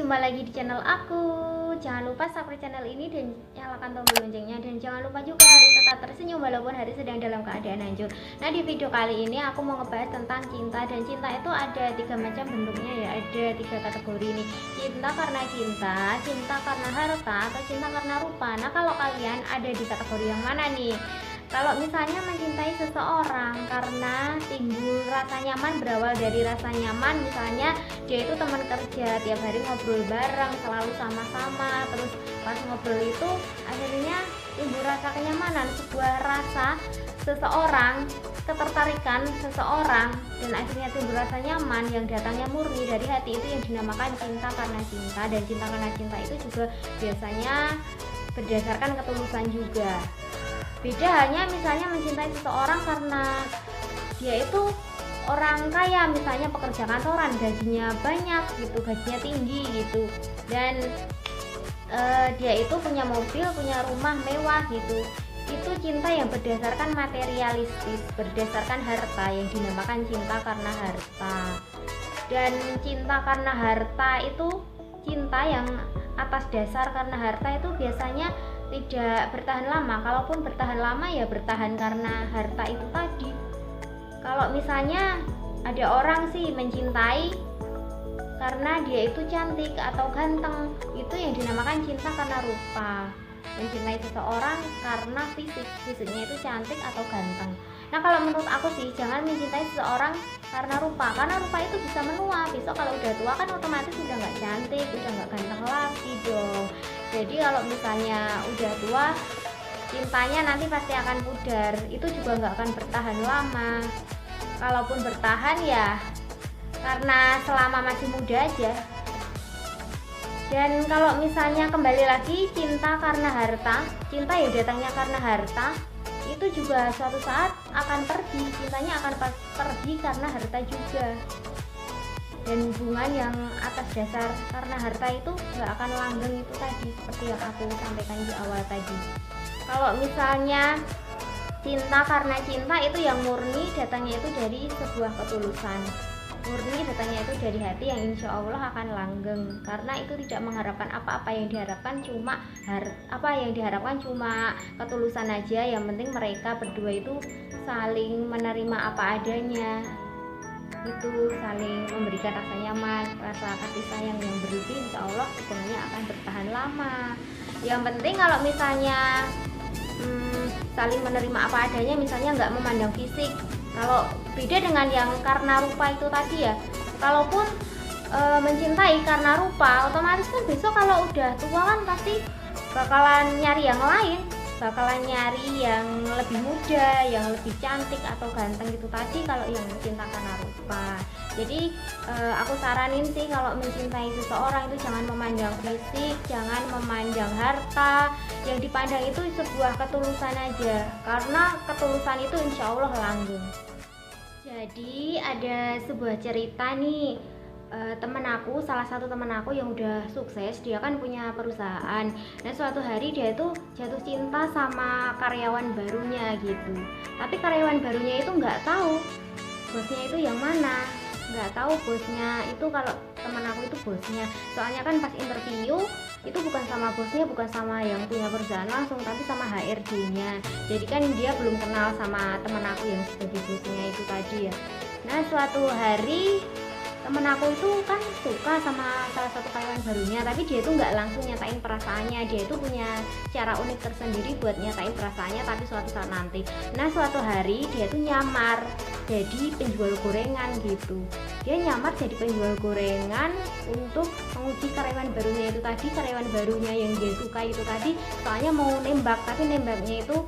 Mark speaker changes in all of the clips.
Speaker 1: jumpa lagi di channel aku. Jangan lupa subscribe channel ini dan nyalakan tombol loncengnya. Dan jangan lupa juga harus tetap tersenyum walaupun hari sedang dalam keadaan hancur. Nah, di video kali ini aku mau ngebahas tentang cinta. Dan cinta itu ada 3 macam bentuknya ya. Ada 3 kategori nih. Cinta karena cinta, cinta karena harta, atau cinta karena rupa. Nah, kalau kalian ada di kategori yang mana nih? Kalau misalnya mencintai seseorang karena timbul rasa nyaman, berawal dari rasa nyaman, misalnya dia itu teman kerja, tiap hari ngobrol bareng, selalu sama-sama, terus pas ngobrol itu akhirnya timbul rasa kenyamanan, sebuah rasa seseorang, ketertarikan seseorang, dan akhirnya timbul rasa nyaman yang datangnya murni dari hati, itu yang dinamakan cinta karena cinta. Dan cinta karena cinta itu juga biasanya berdasarkan ketulusan juga. Beda hanya misalnya mencintai seseorang karena dia itu orang kaya, misalnya pekerja kantoran, gajinya banyak gitu, gajinya tinggi gitu, dan dia itu punya mobil, punya rumah mewah gitu. Itu cinta yang berdasarkan materialistis, berdasarkan harta, yang dinamakan cinta karena harta. Dan cinta karena harta itu cinta yang atas dasar karena harta itu biasanya tidak bertahan lama. Kalaupun bertahan lama ya bertahan karena harta itu tadi. Kalau misalnya ada orang sih mencintai karena dia itu cantik atau ganteng, itu yang dinamakan cinta karena rupa. Mencintai seseorang karena fisiknya itu cantik atau ganteng. Nah, kalau menurut aku sih jangan mencintai seseorang karena rupa, karena rupa itu bisa menua. Besok kalau udah tua kan otomatis udah nggak cantik, udah nggak ganteng lagi dong. Jadi kalau misalnya udah tua, cintanya nanti pasti akan pudar, itu juga nggak akan bertahan lama. Kalaupun bertahan ya karena selama masih muda aja. Dan kalau misalnya kembali lagi cinta karena harta, cinta ya datangnya karena harta, itu juga suatu saat akan pergi, cintanya akan pergi karena harta juga. Dan hubungan yang atas dasar karena harta itu nggak akan langgeng, itu tadi seperti yang aku sampaikan di awal tadi. Kalau misalnya cinta karena cinta itu yang murni, datangnya itu dari sebuah ketulusan, murni datangnya itu dari hati, yang insya Allah akan langgeng, karena itu tidak mengharapkan apa-apa, yang diharapkan cuma ketulusan aja. Yang penting mereka berdua itu saling menerima apa adanya, itu saling memberikan rasa nyaman, rasa kasih sayang yang berlebih, insya Allah hubungannya akan bertahan lama. Yang penting kalau misalnya saling menerima apa adanya, misalnya nggak memandang fisik. Kalau beda dengan yang karena rupa itu tadi ya, kalaupun mencintai karena rupa, otomatis kan besok kalau udah tua kan pasti bakalan nyari yang lain, bakalan nyari yang lebih muda, yang lebih cantik atau ganteng gitu tadi, kalau yang cinta karena rupa. Jadi aku saranin sih kalau mencintai seseorang itu jangan memandang fisik, jangan memandang harta, yang dipandang itu sebuah ketulusan aja, karena ketulusan itu insya Allah langgeng. Jadi ada sebuah cerita nih, salah satu temen aku yang udah sukses, dia kan punya perusahaan. Nah, suatu hari dia itu jatuh cinta sama karyawan barunya gitu. Tapi karyawan barunya itu nggak tahu bosnya itu yang mana, nggak tahu bosnya itu kalau temen aku itu bosnya. Soalnya kan pas interview itu bukan sama bosnya, bukan sama yang punya perusahaan langsung, tapi sama HRD-nya. Jadi kan dia belum kenal sama temen aku yang sebagai bosnya itu tadi ya. Nah, suatu hari temen aku itu kan suka sama salah satu karyawan barunya, tapi dia itu nggak langsung nyatain perasaannya. Dia itu punya cara unik tersendiri buat nyatain perasaannya, tapi suatu saat nanti. Nah, suatu hari dia tuh nyamar jadi penjual gorengan gitu. Dia nyamar jadi penjual gorengan untuk menguji karyawan barunya itu tadi, karyawan barunya yang dia suka itu tadi. Soalnya mau nembak, tapi nembaknya itu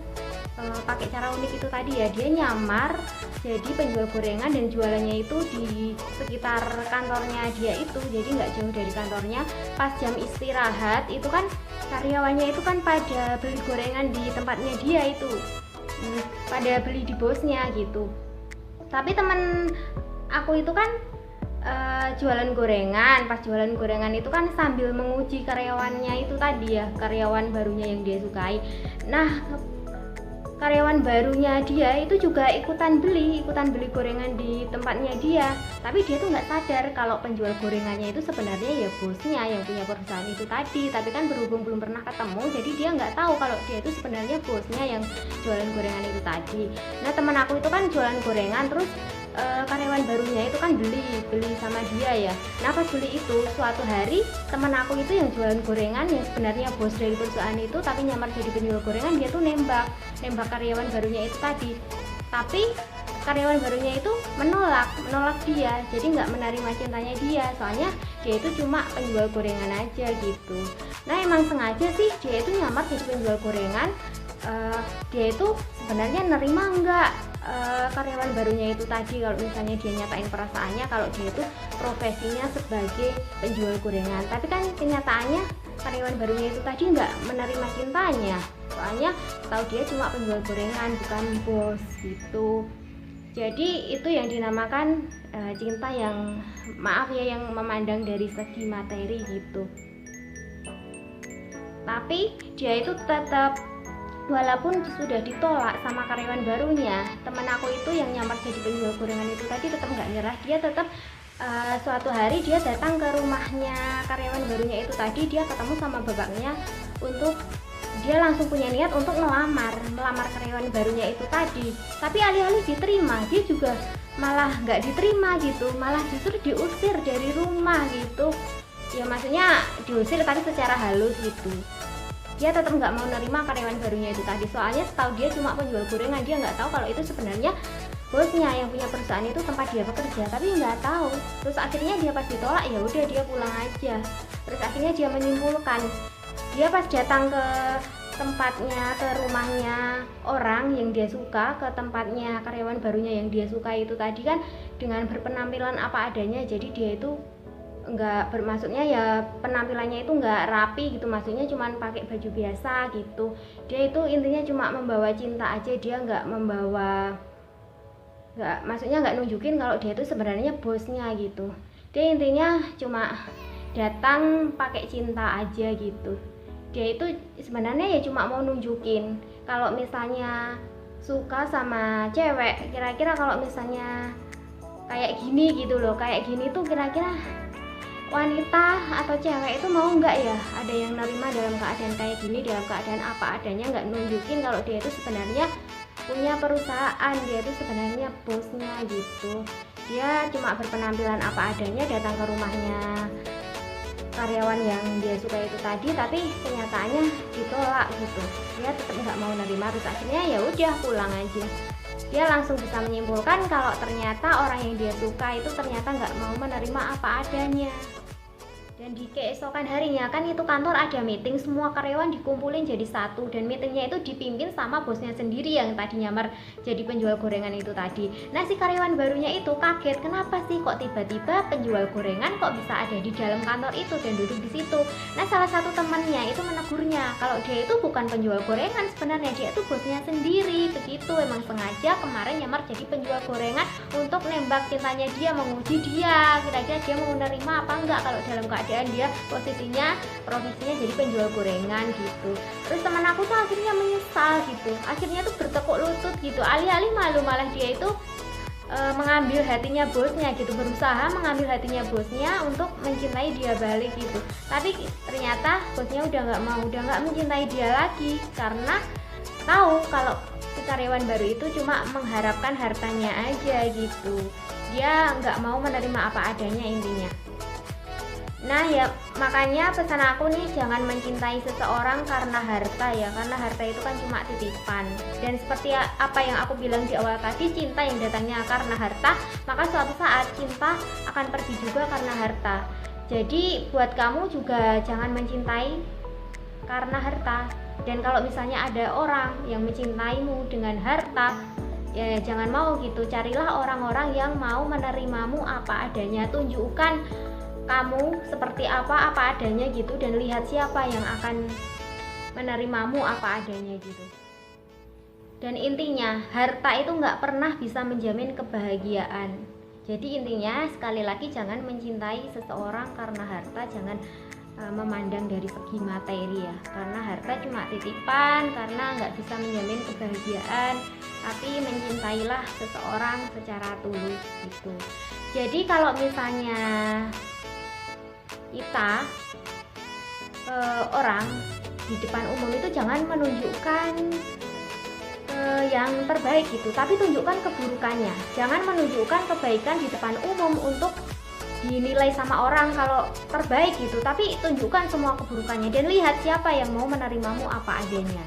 Speaker 1: pakai cara unik itu tadi ya. Dia nyamar jadi penjual gorengan dan jualannya itu di sekitar kantornya dia itu, jadi nggak jauh dari kantornya. Pas jam istirahat itu kan karyawannya itu kan pada beli gorengan di tempatnya dia itu, pada beli di bosnya gitu. Tapi temen aku itu kan jualan gorengan. Pas jualan gorengan itu kan sambil menguji karyawannya itu tadi ya, karyawan barunya yang dia sukai. Nah, karyawan barunya dia itu juga ikutan beli gorengan di tempatnya dia, tapi dia tuh nggak sadar kalau penjual gorengannya itu sebenarnya ya bosnya yang punya perusahaan itu tadi. Tapi kan berhubung belum pernah ketemu, jadi dia nggak tahu kalau dia itu sebenarnya bosnya yang jualan gorengan itu tadi. Nah, teman aku itu kan jualan gorengan, terus karyawan barunya itu kan beli sama dia ya. Nah, pas beli itu suatu hari teman aku itu yang jualan gorengan, yang sebenarnya bos dari perusahaan itu tapi nyamar jadi penjual gorengan, dia tuh nembak karyawan barunya itu tadi. Tapi karyawan barunya itu menolak dia, jadi nggak menerima cintanya dia, soalnya dia itu cuma penjual gorengan aja gitu. Nah, emang sengaja sih dia itu nyamar jadi penjual gorengan. Dia itu sebenarnya nerima nggak karyawan barunya itu tadi kalau misalnya dia nyatain perasaannya kalau dia itu profesinya sebagai penjual gorengan. Tapi kan kenyataannya karyawan barunya itu tadi nggak menerima cintanya, soalnya tahu dia cuma penjual gorengan bukan bos gitu. Jadi itu yang dinamakan cinta yang yang memandang dari segi materi gitu. Tapi dia itu tetap, walaupun sudah ditolak sama karyawan barunya, teman aku itu yang nyamar jadi penjual gorengan itu tadi tetap nggak nyerah. Dia tetap suatu hari dia datang ke rumahnya karyawan barunya itu tadi. Dia ketemu sama bapaknya, untuk dia langsung punya niat untuk melamar karyawan barunya itu tadi. Tapi alih-alih diterima, dia juga malah nggak diterima gitu, malah justru diusir dari rumah gitu. Ya maksudnya diusir tapi secara halus gitu. Dia tetap nggak mau nerima karyawan barunya itu tadi, soalnya setahu dia cuma penjual gorengan. Dia nggak tahu kalau itu sebenarnya bosnya yang punya perusahaan itu tempat dia bekerja, tapi nggak tahu. Terus akhirnya dia pas ditolak, ya udah dia pulang aja. Terus akhirnya dia menyimpulkan, dia pas datang ke tempatnya, ke rumahnya orang yang dia suka, ke tempatnya karyawan barunya yang dia suka itu tadi kan dengan berpenampilan apa adanya. Jadi dia itu nggak bermaksudnya ya penampilannya itu nggak rapi gitu, maksudnya cuma pakai baju biasa gitu. Dia itu intinya cuma membawa cinta aja, dia nggak maksudnya nggak nunjukin kalau dia itu sebenarnya bosnya gitu. Dia intinya cuma datang pakai cinta aja gitu. Dia itu sebenarnya ya cuma mau nunjukin kalau misalnya suka sama cewek, kira-kira kalau misalnya kayak gini gitu loh, kayak gini tuh kira-kira wanita atau cewek itu mau nggak ya ada yang nerima dalam keadaan kayak gini, dalam keadaan apa adanya, nggak nunjukin kalau dia itu sebenarnya punya perusahaan, dia itu sebenarnya bosnya gitu. Dia cuma berpenampilan apa adanya datang ke rumahnya karyawan yang dia suka itu tadi, tapi kenyataannya ditolak gitu. Dia tetap nggak mau nerima, terus akhirnya ya udah pulang aja. Dia langsung bisa menyimpulkan kalau ternyata orang yang dia suka itu ternyata nggak mau menerima apa adanya. Dan di keesokan harinya kan itu kantor ada meeting, semua karyawan dikumpulin jadi satu, dan meetingnya itu dipimpin sama bosnya sendiri yang tadi nyamar jadi penjual gorengan itu tadi. Nah, si karyawan barunya itu kaget, kenapa sih kok tiba-tiba penjual gorengan kok bisa ada di dalam kantor itu dan duduk di situ. Nah, salah satu temannya itu menegurnya kalau dia itu bukan penjual gorengan, sebenarnya dia itu bosnya sendiri. Begitu, emang sengaja kemarin nyamar jadi penjual gorengan untuk nembak cintanya dia, menguji dia kira-kira dia mau menerima apa enggak kalau dalam keadaan dia posisinya profesinya jadi penjual gorengan gitu. Terus teman aku tuh akhirnya menyesal gitu, akhirnya tuh bertekuk lutut gitu, alih-alih malu malah dia itu mengambil hatinya bosnya gitu, berusaha mengambil hatinya bosnya untuk mencintai dia balik gitu. Tapi ternyata bosnya udah nggak mencintai dia lagi, karena tahu kalau si karyawan baru itu cuma mengharapkan hartanya aja gitu. Dia nggak mau menerima apa adanya intinya. Nah ya, makanya pesan aku nih, jangan mencintai seseorang karena harta ya, karena harta itu kan cuma titipan. Dan seperti apa yang aku bilang di awal tadi, cinta yang datangnya karena harta, maka suatu saat cinta akan pergi juga karena harta. Jadi buat kamu juga jangan mencintai karena harta. Dan kalau misalnya ada orang yang mencintaimu dengan harta, ya jangan mau gitu. Carilah orang-orang yang mau menerimamu apa adanya, tunjukkan kamu seperti apa adanya gitu, dan lihat siapa yang akan menerimamu apa adanya gitu. Dan intinya harta itu nggak pernah bisa menjamin kebahagiaan. Jadi intinya sekali lagi, jangan mencintai seseorang karena harta, jangan memandang dari segi materi ya, karena harta cuma titipan, karena nggak bisa menjamin kebahagiaan, tapi mencintailah seseorang secara tulus gitu. Jadi kalau misalnya kita orang di depan umum itu jangan menunjukkan yang terbaik gitu, tapi tunjukkan keburukannya. Jangan menunjukkan kebaikan di depan umum untuk dinilai sama orang kalau terbaik gitu, tapi tunjukkan semua keburukannya dan lihat siapa yang mau menerimamu apa adanya.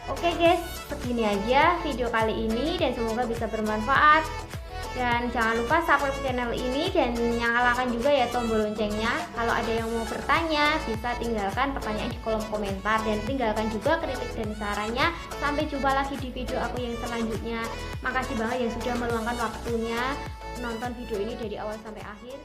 Speaker 1: Oke guys, segini aja video kali ini dan semoga bisa bermanfaat. Dan jangan lupa subscribe channel ini dan nyalakan juga ya tombol loncengnya. Kalau ada yang mau bertanya bisa tinggalkan pertanyaan di kolom komentar, dan tinggalkan juga kritik dan sarannya. Sampai jumpa lagi di video aku yang selanjutnya. Makasih banget yang sudah meluangkan waktunya nonton video ini dari awal sampai akhir.